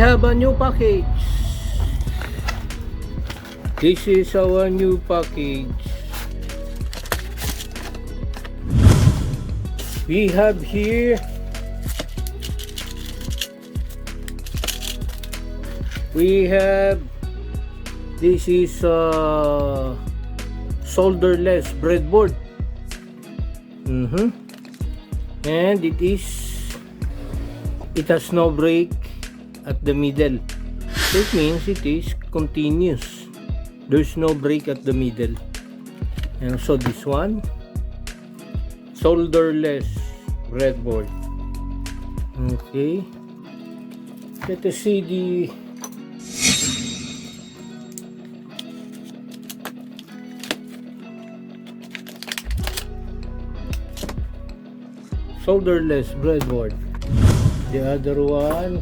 have a new package. This is our new package. We have here this is solderless breadboard. And it has no break at the middle. So it means it is continuous. There's no break at the middle. And also this one, solderless breadboard. Okay, let us see the solderless breadboard. The other one,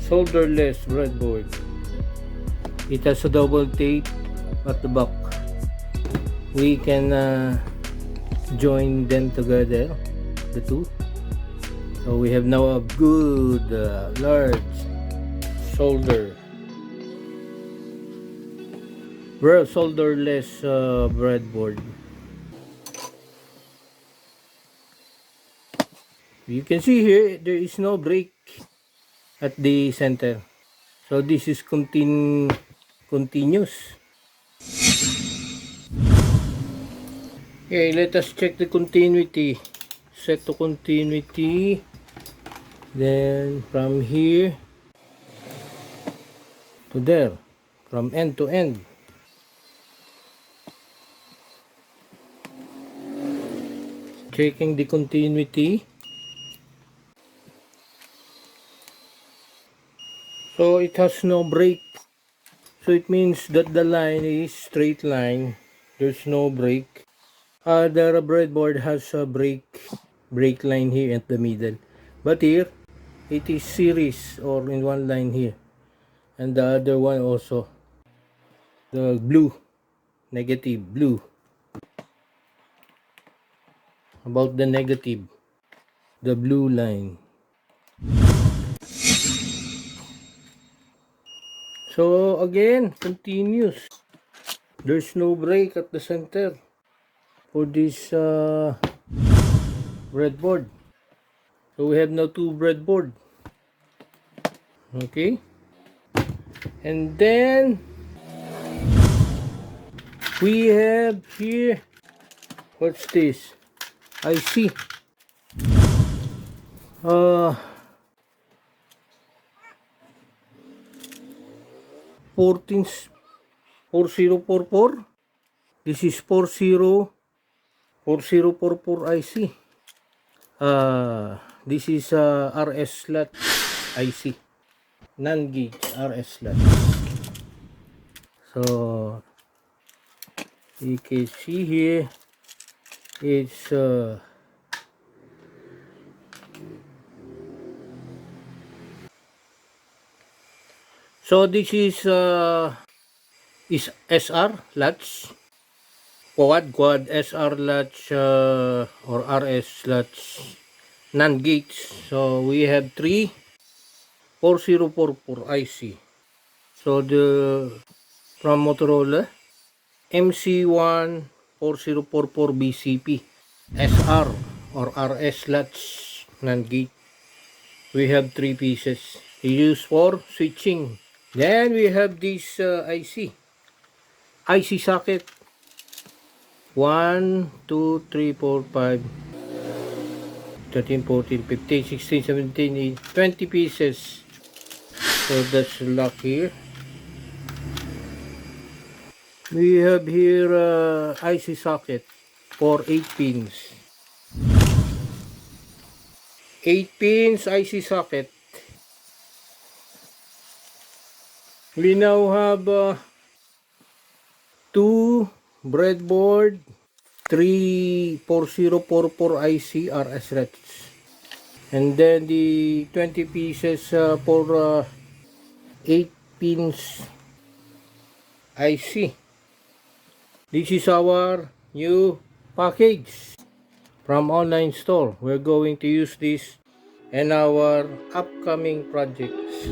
solderless breadboard. It has a double tape at the back. We can join them together, the two. So we have now a good large solderless breadboard. You can see here there is no break at the center. So this is continuous. Okay, let us check the continuity. Set to continuity. Then from here to there, from end to end. Checking the continuity. So it has no break. So it means that the line is straight line. There's no break. The breadboard has a break line here at the middle. But here, it is series or in one line here. And the other one also. The blue. Negative blue. About the negative. The blue line. So again, continuous. There's no break at the center for this breadboard. So we have now two breadboard. Okay. And then we have here, what's this? I see. 4044. This is 4044 IC. This is RS slot IC. Non-gauge RS slot. So you can see here it's so this is SR latch, quad SR latch or RS latch non-gauge. So we have 3 4044 IC. So the from Motorola MC1 4044 BCP SR or RS latch non-gauge. We have 3 pieces used for switching. Then we have this IC socket 1 2 3 4 5 13 14 15 16 17 20 pieces. So that's lock here. We have here IC socket for 8 pins. 8 pins IC socket. We now have 2 breadboard, 3 4044 IC RS reds, and then the 20 pieces for 8 pins IC. This is our new package from online store. We're going to use this in our upcoming projects.